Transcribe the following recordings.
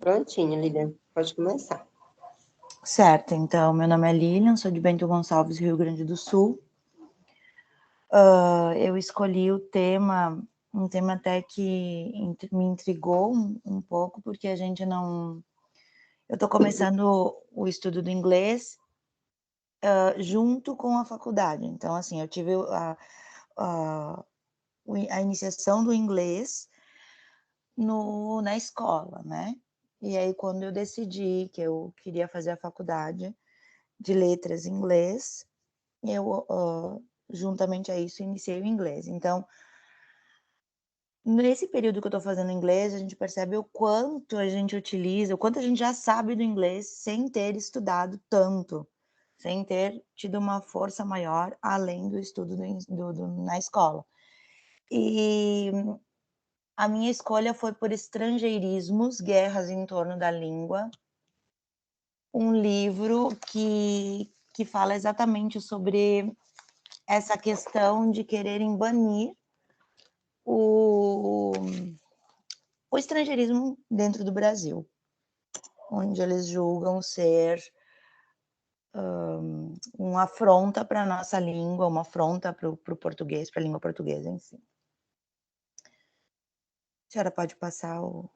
Prontinho, Lilian. Pode começar. Certo, então, meu nome é Lilian, sou de Bento Gonçalves, Rio Grande do Sul. Eu escolhi o tema, um tema até que me intrigou um pouco, porque a gente não... Eu estou começando o estudo do inglês junto com a faculdade. Então, assim, eu tive a iniciação do inglês na escola, né? E aí, quando eu decidi que eu queria fazer a faculdade de letras em inglês, eu, juntamente a isso, iniciei o inglês. Então, nesse período que eu estou fazendo inglês, a gente percebe o quanto a gente utiliza, o quanto a gente já sabe do inglês sem ter estudado tanto, sem ter tido uma força maior além do estudo na escola. E a minha escolha foi por Estrangeirismos, Guerras em Torno da Língua, um livro que fala exatamente sobre essa questão de quererem banir o estrangeirismo dentro do Brasil, onde eles julgam ser uma afronta para a nossa língua, uma afronta para o português, para a língua portuguesa em si. A senhora pode passar o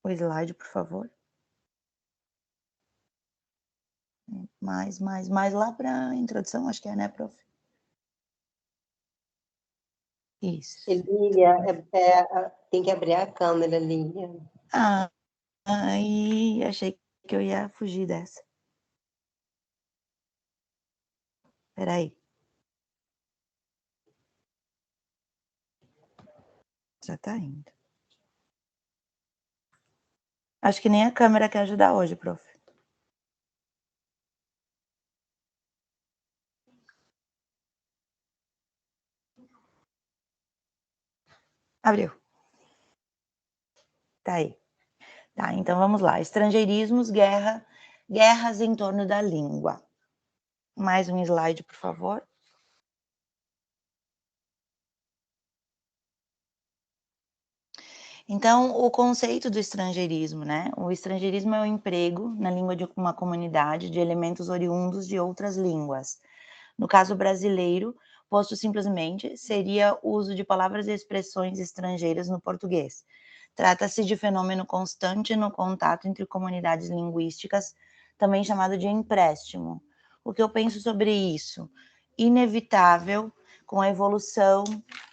slide, por favor? Mais lá para a introdução, acho que é, né, prof? Isso. Lilian, tem que abrir a câmera, Lilian. Aí achei que eu ia fugir dessa. Espera aí. Já tá indo. Acho que nem a câmera quer ajudar hoje, prof. Abriu. Tá aí. Tá, então vamos lá. Estrangeirismos, guerras em torno da língua. Mais um slide, por favor. Então, o conceito do estrangeirismo, né? O estrangeirismo é o emprego na língua de uma comunidade de elementos oriundos de outras línguas. No caso brasileiro, posto simplesmente, seria o uso de palavras e expressões estrangeiras no português. Trata-se de fenômeno constante no contato entre comunidades linguísticas, também chamado de empréstimo. O que eu penso sobre isso? Inevitável, com a evolução,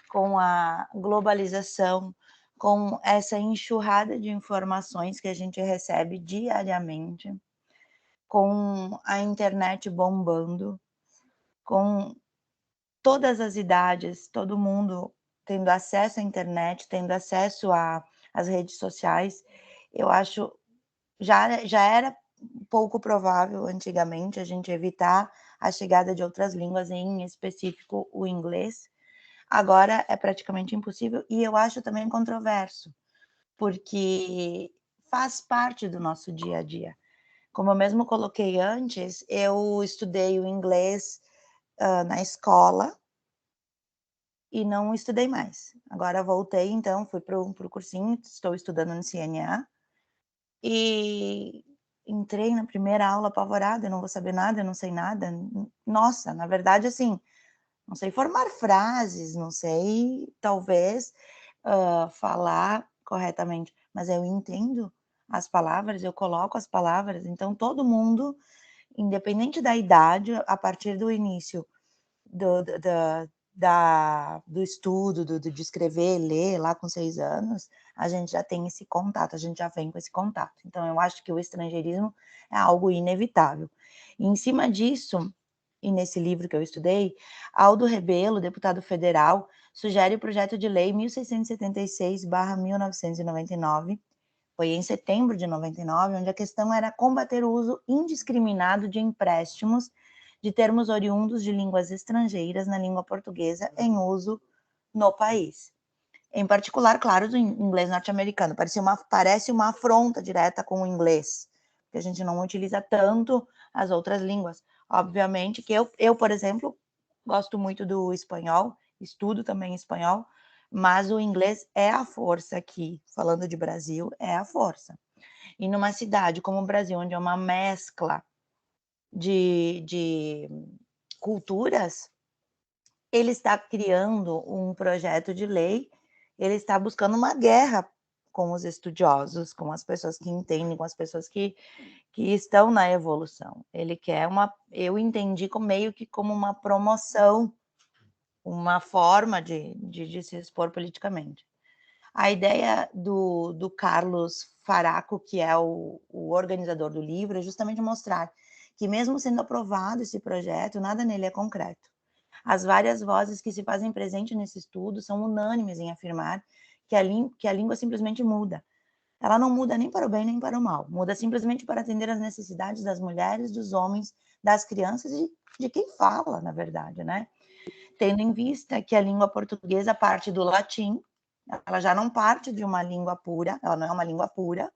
com a globalização, com essa enxurrada de informações que a gente recebe diariamente, com a internet bombando, com todas as idades, todo mundo tendo acesso à internet, tendo acesso às redes sociais, eu acho já era pouco provável antigamente a gente evitar a chegada de outras línguas, em específico o inglês. Agora é praticamente impossível e eu acho também controverso, porque faz parte do nosso dia a dia. Como eu mesmo coloquei antes, eu estudei o inglês na escola e não estudei mais. Agora voltei, então, fui para o cursinho, estou estudando no CNA e entrei na primeira aula apavorada, eu não vou saber nada, eu não sei nada. Nossa, na verdade, assim, não sei formar frases, não sei, talvez, falar corretamente, mas eu entendo as palavras, eu coloco as palavras, então todo mundo, independente da idade, a partir do início do estudo, de escrever, ler lá com 6 anos, a gente já tem esse contato, a gente já vem com esse contato. Então, eu acho que o estrangeirismo é algo inevitável. E em cima disso, e nesse livro que eu estudei, Aldo Rebelo, deputado federal, sugere o projeto de lei 1676/1999, foi em setembro de 99, onde a questão era combater o uso indiscriminado de empréstimos de termos oriundos de línguas estrangeiras na língua portuguesa em uso no país. Em particular, claro, do inglês norte-americano. Parece uma afronta direta com o inglês, porque a gente não utiliza tanto as outras línguas. Obviamente que eu, por exemplo, gosto muito do espanhol, estudo também espanhol, mas o inglês é a força aqui, falando de Brasil, é a força. E numa cidade como o Brasil, onde é uma mescla de culturas, ele está criando um projeto de lei, ele está buscando uma guerra com os estudiosos, com as pessoas que entendem, com as pessoas que estão na evolução. Ele quer eu entendi como meio que como uma promoção, uma forma de se expor politicamente. A ideia do Carlos Faraco, que é o organizador do livro, é justamente mostrar que mesmo sendo aprovado esse projeto, nada nele é concreto. As várias vozes que se fazem presente nesse estudo são unânimes em afirmar que a língua simplesmente muda. Ela não muda nem para o bem nem para o mal, muda simplesmente para atender às necessidades das mulheres, dos homens, das crianças e de quem fala, na verdade, né? Tendo em vista que a língua portuguesa parte do latim, ela já não parte de uma língua pura, ela não é uma língua pura.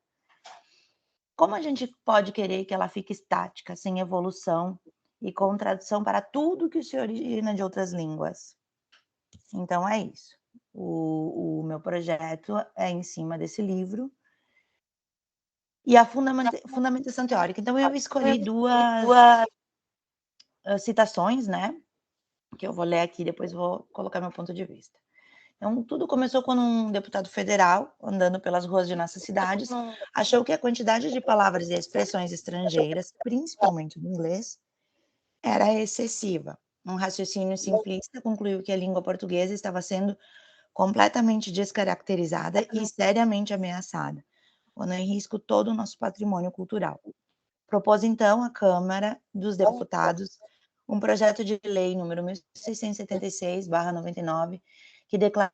Como a gente pode querer que ela fique estática, sem evolução e com tradução para tudo que se origina de outras línguas? Então é isso. O meu projeto é em cima desse livro e a fundamentação teórica. Então eu escolhi duas citações, né, que eu vou ler aqui, depois vou colocar meu ponto de vista. Então, tudo começou quando um deputado federal, andando pelas ruas de nossas cidades, achou que a quantidade de palavras e expressões estrangeiras, principalmente do inglês, era excessiva. Um raciocínio simplista concluiu que a língua portuguesa estava sendo completamente descaracterizada e seriamente ameaçada, pondo em risco todo o nosso patrimônio cultural. Propôs, então, à Câmara dos Deputados um projeto de lei número 1676/99, que declara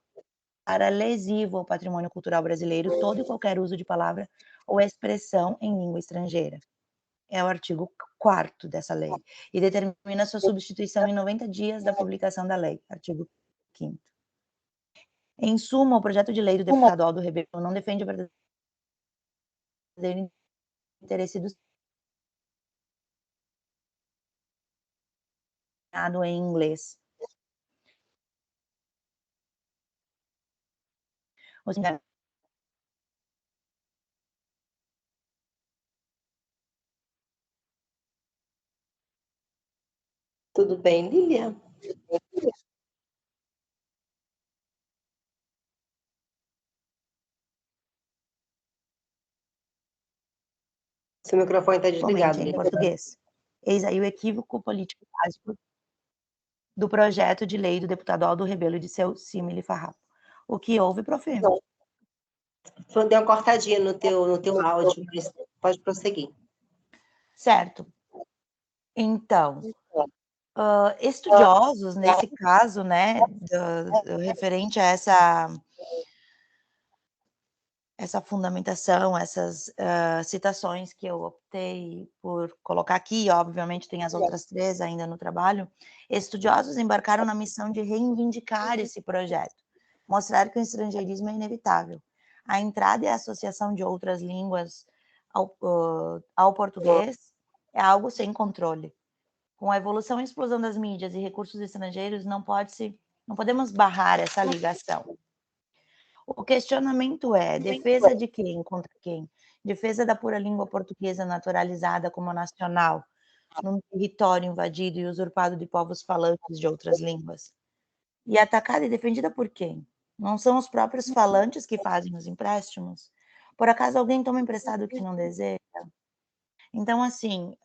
lesivo ao patrimônio cultural brasileiro todo e qualquer uso de palavra ou expressão em língua estrangeira. É o artigo 4º dessa lei, e determina sua substituição em 90 dias da publicação da lei, artigo 5º. Em suma, o projeto de lei do deputado Aldo Rebelo não defende o verdadeiro interesse do Estado em inglês. Ou seja, Tudo bem, Lilian? Seu microfone está desligado, em Lilian. português. Eis aí o equívoco político básico do projeto de lei do deputado Aldo Rebelo e de seu símile farrapo. O que houve, prof? Deu uma cortadinha no teu áudio, mas pode prosseguir. Certo. Então, estudiosos, nesse caso, né, referente a essa fundamentação, essas citações que eu optei por colocar aqui, obviamente tem as outras 3 ainda no trabalho, estudiosos embarcaram na missão de reivindicar esse projeto, mostrar que o estrangeirismo é inevitável. A entrada e a associação de outras línguas ao português é algo sem controle. Com a evolução e explosão das mídias e recursos estrangeiros, não podemos barrar essa ligação. O questionamento é: defesa de quem contra quem? Defesa da pura língua portuguesa naturalizada como nacional, num território invadido e usurpado de povos falantes de outras línguas? E atacada e defendida por quem? Não são os próprios falantes que fazem os empréstimos? Por acaso alguém toma emprestado o que não deseja? Então, assim,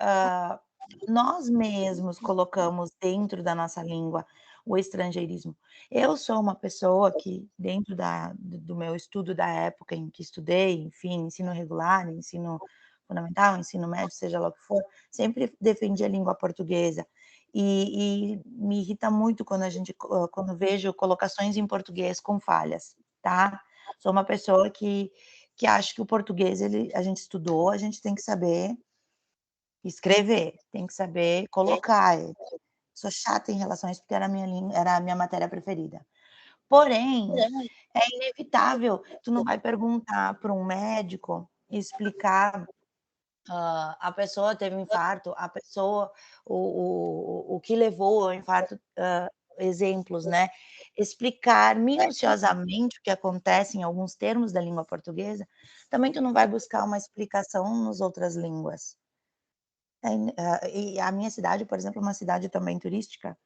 nós mesmos colocamos dentro da nossa língua o estrangeirismo. Eu sou uma pessoa que, dentro do meu estudo da época em que estudei, enfim, ensino regular, ensino fundamental, ensino médio, seja lá o que for, sempre defendi a língua portuguesa. E me irrita muito quando vejo colocações em português com falhas, tá? Sou uma pessoa que acha que o português a gente estudou, a gente tem que saber escrever, tem que saber colocar. Sou chata em relação a isso, porque era a minha matéria preferida. Porém, é inevitável, tu não vai perguntar para um médico explicar, a pessoa teve um infarto, a pessoa o que levou ao infarto, exemplos, né. explicar minuciosamente o que acontece em alguns termos da língua portuguesa, também tu não vai buscar uma explicação nas outras línguas. E a minha cidade, por exemplo, é uma cidade também turística,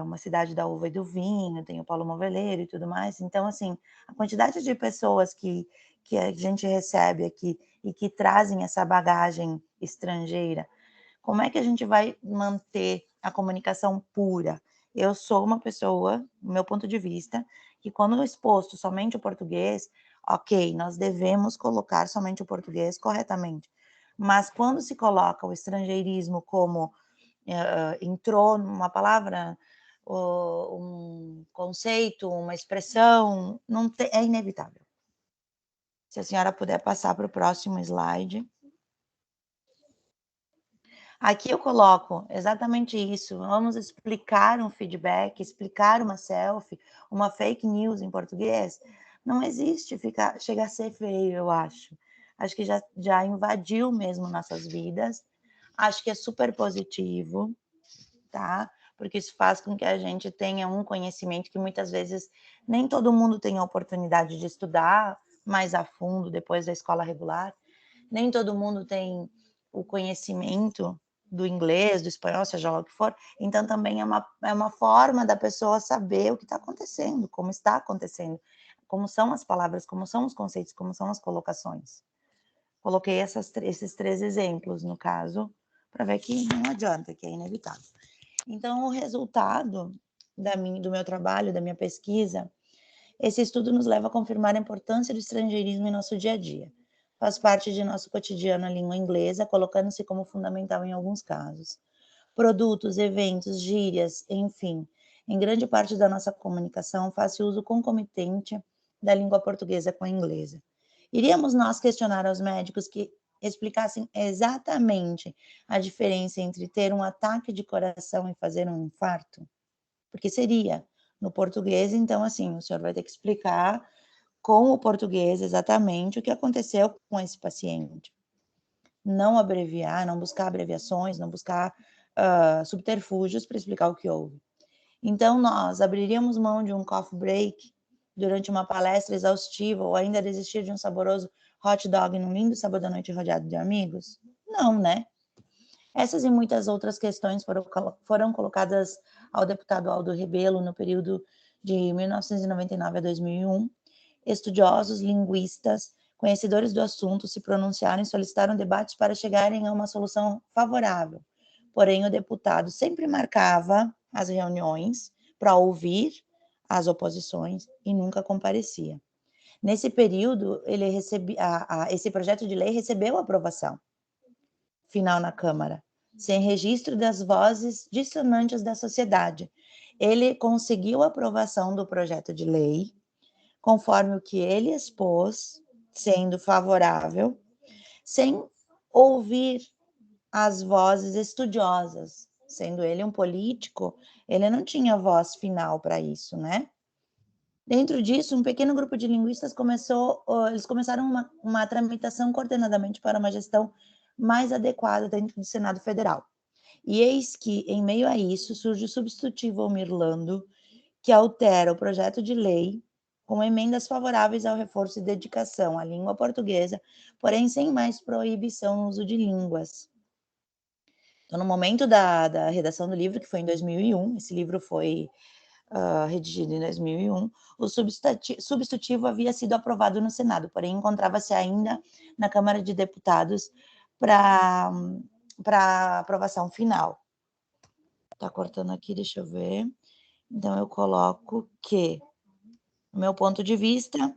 uma cidade da uva e do vinho, tem o Paulo Moveleiro e tudo mais. Então, assim, a quantidade de pessoas que a gente recebe aqui e que trazem essa bagagem estrangeira, como é que a gente vai manter a comunicação pura? Eu sou uma pessoa, do meu ponto de vista, que quando exposto somente o português, ok, nós devemos colocar somente o português corretamente. Mas quando se coloca o estrangeirismo como entrou numa palavra, um conceito, uma expressão, não é inevitável. Se a senhora puder passar para o próximo slide. Aqui eu coloco exatamente isso. Vamos explicar um feedback, explicar uma selfie, uma fake news em português. Não existe, chega a ser feio, eu acho. Acho que já invadiu mesmo nossas vidas. Acho que é super positivo, tá? Porque isso faz com que a gente tenha um conhecimento que muitas vezes nem todo mundo tem a oportunidade de estudar mais a fundo depois da escola regular, nem todo mundo tem o conhecimento do inglês, do espanhol, seja lá o que for, então também é uma forma da pessoa saber o que está acontecendo, como está acontecendo, como são as palavras, como são os conceitos, como são as colocações. Coloquei esses 3 exemplos, no caso, para ver que não adianta, que é inevitável. Então, o resultado do meu trabalho, da minha pesquisa, esse estudo nos leva a confirmar a importância do estrangeirismo em nosso dia a dia. Faz parte de nosso cotidiano a língua inglesa, colocando-se como fundamental em alguns casos. Produtos, eventos, gírias, enfim, em grande parte da nossa comunicação faz-se uso concomitante da língua portuguesa com a inglesa. Iríamos nós questionar aos médicos que explicassem exatamente a diferença entre ter um ataque de coração e fazer um infarto? Porque seria no português, então, assim, o senhor vai ter que explicar com o português exatamente o que aconteceu com esse paciente. Não abreviar, não buscar abreviações, não buscar subterfúgios para explicar o que houve. Então, nós abriríamos mão de um coffee break durante uma palestra exaustiva ou ainda desistir de um saboroso hot dog num lindo sábado à noite rodeado de amigos? Não, né? Essas e muitas outras questões foram colocadas ao deputado Aldo Rebelo no período de 1999 a 2001. Estudiosos, linguistas, conhecedores do assunto se pronunciaram e solicitaram debates para chegarem a uma solução favorável. Porém, o deputado sempre marcava as reuniões para ouvir as oposições e nunca comparecia. Nesse período, esse projeto de lei recebeu aprovação final na Câmara, sem registro das vozes dissonantes da sociedade. Ele conseguiu a aprovação do projeto de lei, conforme o que ele expôs, sendo favorável, sem ouvir as vozes estudiosas. Sendo ele um político, ele não tinha voz final para isso, né? Dentro disso, um pequeno grupo de linguistas eles começaram uma tramitação coordenadamente para uma gestão mais adequada dentro do Senado Federal. E eis que, em meio a isso, surge o substitutivo Almir Lando, que altera o projeto de lei com emendas favoráveis ao reforço e dedicação à língua portuguesa, porém sem mais proibição no uso de línguas. Então, no momento da redação do livro, que foi em 2001, esse livro foi redigido em 2001, o substitutivo havia sido aprovado no Senado, porém encontrava-se ainda na Câmara de Deputados para aprovação final. Tá cortando aqui, deixa eu ver. Então, eu coloco que, do meu ponto de vista,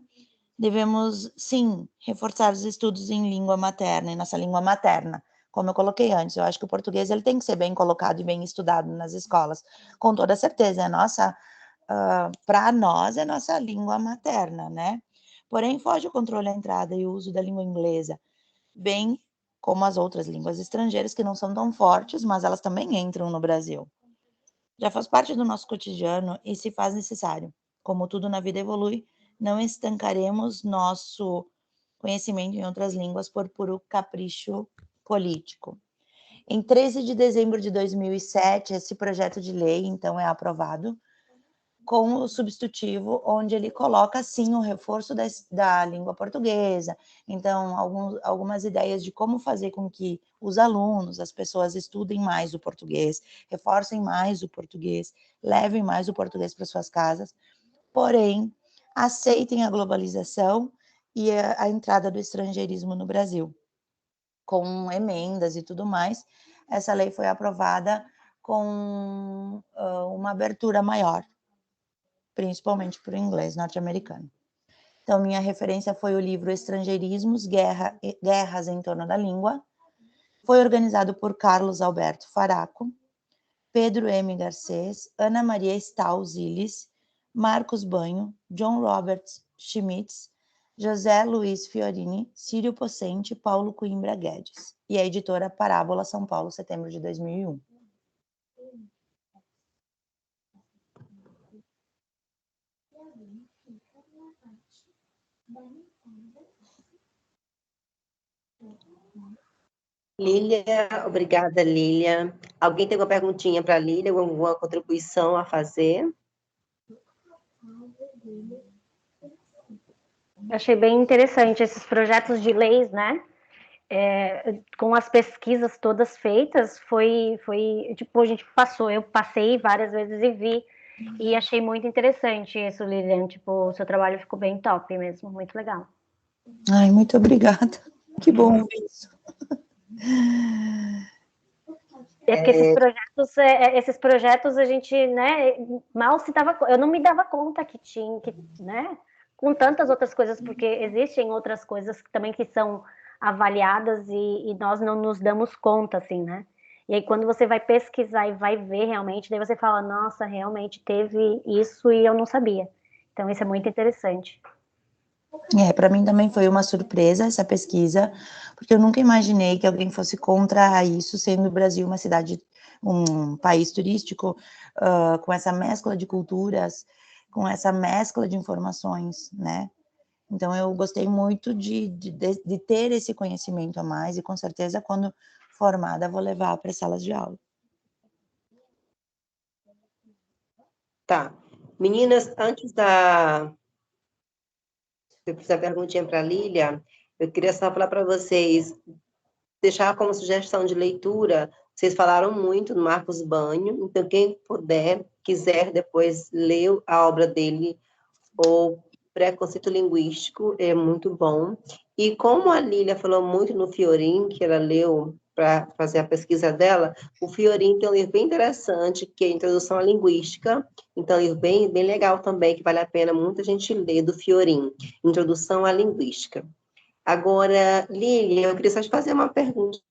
devemos, sim, reforçar os estudos em língua materna, em nossa língua materna, como eu coloquei antes. Eu acho que o português ele tem que ser bem colocado e bem estudado nas escolas, com toda certeza. Para nós, é nossa língua materna, né? Porém, foge o controle à entrada e o uso da língua inglesa, bem como as outras línguas estrangeiras, que não são tão fortes, mas elas também entram no Brasil. Já faz parte do nosso cotidiano e se faz necessário. Como tudo na vida evolui, não estancaremos nosso conhecimento em outras línguas por puro capricho político. Em 13 de dezembro de 2007, esse projeto de lei, então, é aprovado, com o substitutivo, onde ele coloca, sim, o reforço da língua portuguesa. Então, algumas ideias de como fazer com que os alunos, as pessoas estudem mais o português, reforcem mais o português, levem mais o português para suas casas, porém, aceitem a globalização e a entrada do estrangeirismo no Brasil, com emendas e tudo mais. Essa lei foi aprovada com uma abertura maior, principalmente para o inglês norte-americano. Então, minha referência foi o livro Estrangeirismos, Guerras em Torno da Língua. Foi organizado por Carlos Alberto Faraco, Pedro M. Garcês, Ana Maria Stahl Ziles, Marcos Banho, John Robert Schmitz, José Luiz Fiorini, Círio Pocente e Paulo Coimbra Guedes. E a editora Parábola, São Paulo, setembro de 2001. Lília, obrigada, Lília. Alguém tem alguma perguntinha para a Lília, alguma contribuição a fazer? Achei bem interessante esses projetos de leis, né? Com as pesquisas todas feitas, foi tipo, a gente passou, eu passei várias vezes e vi, e achei muito interessante isso, Lilian, tipo, o seu trabalho ficou bem top mesmo, muito legal. Ai, muito obrigada, que bom ouvir isso. Porque esses projetos a gente, né, mal se dava, eu não me dava conta que tinha, né, com tantas outras coisas, porque existem outras coisas também que são avaliadas e nós não nos damos conta, assim, né? E aí quando você vai pesquisar e vai ver realmente, daí você fala, nossa, realmente teve isso e eu não sabia. Então isso é muito interessante. Para mim também foi uma surpresa essa pesquisa, porque eu nunca imaginei que alguém fosse contra isso, sendo o Brasil uma cidade, um país turístico, com essa mescla de culturas, com essa mescla de informações, né? Então, eu gostei muito de ter esse conhecimento a mais e, com certeza, quando formada, vou levar para as salas de aula. Tá. Meninas, antes da... eu fiz a perguntinha para a Lília, eu queria só falar para vocês, deixar como sugestão de leitura, vocês falaram muito do Marcos Banho, então quem puder, quiser depois ler a obra dele, ou Preconceito Linguístico, é muito bom. E como a Lília falou muito no Fiorin, que ela leu para fazer a pesquisa dela, o Fiorin tem um livro bem interessante, que é Introdução à Linguística, então é um livro bem, bem legal também, que vale a pena muita gente ler, do Fiorin, Introdução à Linguística. Agora, Lília, eu queria só te fazer uma perguntinha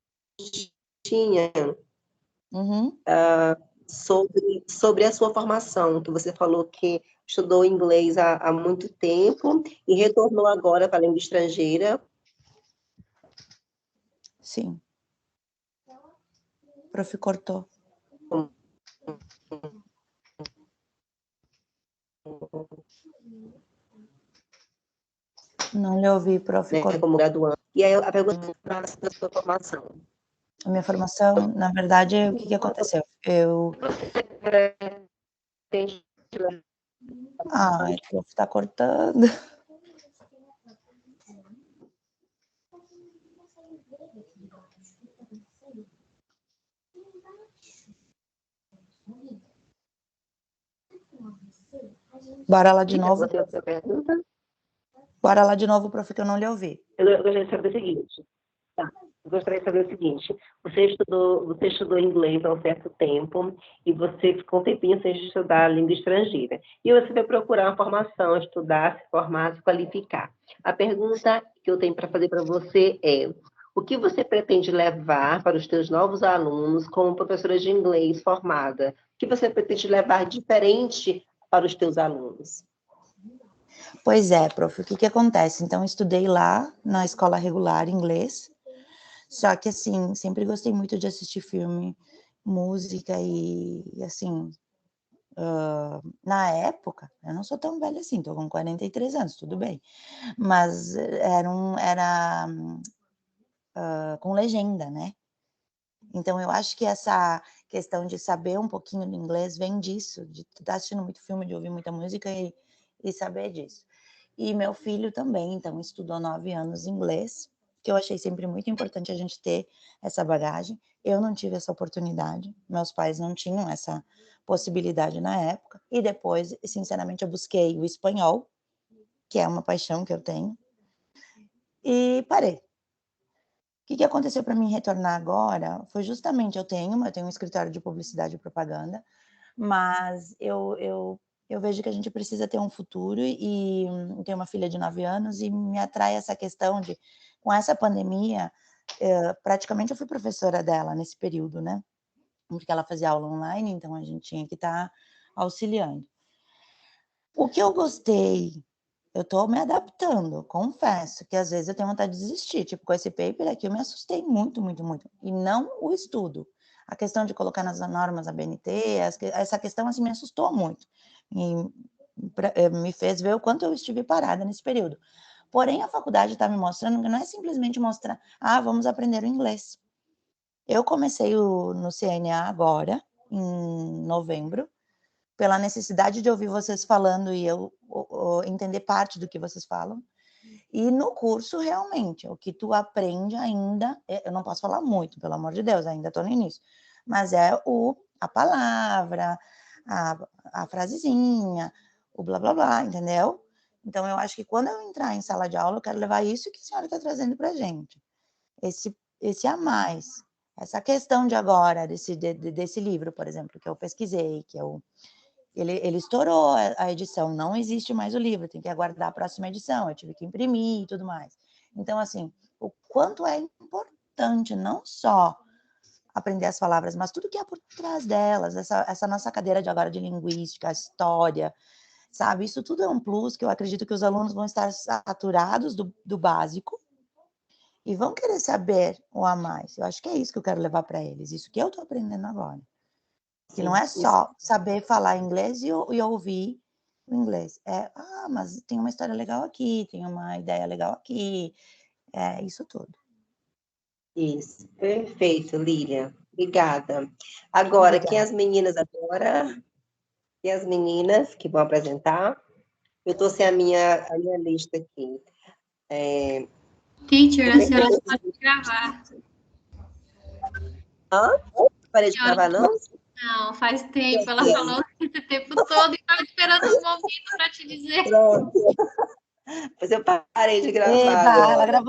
sobre a sua formação, que você falou que estudou inglês há muito tempo e retornou agora para a língua estrangeira. Sim. O prof cortou. Não lhe ouvi, prof. Né, como graduando. E aí a pergunta da sua formação. A minha formação, na verdade, o que aconteceu? Ai, prof, tá cortando. Bora lá de novo. Você outra pergunta? Bora lá de novo, prof, que eu não lhe ouvi. Eu gostaria de saber o seguinte. Tá. Eu gostaria de saber o seguinte. Você estudou inglês há um certo tempo e você ficou um tempinho sem estudar a língua estrangeira. E você vai procurar uma formação, estudar, se formar, se qualificar. A pergunta que eu tenho para fazer para você é: o que você pretende levar para os seus novos alunos como professora de inglês formada? O que você pretende levar diferente para os seus alunos? Pois é, prof, o que acontece? Então, eu estudei lá na escola regular inglês, só que, assim, sempre gostei muito de assistir filme, música e assim, na época, eu não sou tão velha assim, tô com 43 anos, tudo bem, mas era com legenda, né? Então, eu acho que questão de saber um pouquinho do inglês vem disso, de estar assistindo muito filme, de ouvir muita música e saber disso. E meu filho também, então, estudou 9 anos inglês, que eu achei sempre muito importante a gente ter essa bagagem. Eu não tive essa oportunidade, meus pais não tinham essa possibilidade na época, e depois, sinceramente, eu busquei o espanhol, que é uma paixão que eu tenho, e parei. O que aconteceu para mim retornar agora foi justamente, eu tenho um escritório de publicidade e propaganda, mas eu vejo que a gente precisa ter um futuro e tenho uma filha de 9 anos e me atrai essa questão de, com essa pandemia, praticamente eu fui professora dela nesse período, né, porque ela fazia aula online, então a gente tinha que estar auxiliando. O que eu gostei, eu estou me adaptando, confesso que às vezes eu tenho vontade de desistir, tipo, com esse paper aqui eu me assustei muito, muito, muito, e não o estudo. A questão de colocar nas normas a BNT, essa questão assim me assustou muito, e me fez ver o quanto eu estive parada nesse período. Porém, a faculdade está me mostrando que não é simplesmente mostrar, vamos aprender o inglês. Eu comecei no CNA agora, em novembro, pela necessidade de ouvir vocês falando e eu entender parte do que vocês falam. E no curso, realmente, o que tu aprende ainda, eu não posso falar muito, pelo amor de Deus, ainda estou no início, mas é a palavra, a frasezinha, o blá, blá, blá, entendeu? Então, eu acho que quando eu entrar em sala de aula, eu quero levar isso que a senhora está trazendo para a gente. Esse a mais. Essa questão de agora, desse livro, por exemplo, que eu pesquisei, que ele estourou a edição, não existe mais o livro, tem que aguardar a próxima edição, eu tive que imprimir e tudo mais. Então, assim, o quanto é importante não só aprender as palavras, mas tudo que é por trás delas, essa nossa cadeira de agora de linguística, história, sabe? Isso tudo é um plus que eu acredito que os alunos vão estar saturados do básico e vão querer saber o a mais. Eu acho que é isso que eu quero levar para eles, isso que eu estou aprendendo agora. Que não é só saber falar inglês e ouvir o inglês. Mas tem uma história legal aqui, tem uma ideia legal aqui. É isso tudo. Isso, perfeito, Lília. Obrigada. Agora, quem as meninas agora? Quem as meninas que vão apresentar? Eu estou sem a minha lista aqui. Teacher, a senhora pode gravar. Parei de gravar, não? Não, faz tempo. Ela falou esse tempo todo e estava esperando um momento para te dizer. Pronto. Pois eu parei de gravar. Ela gravou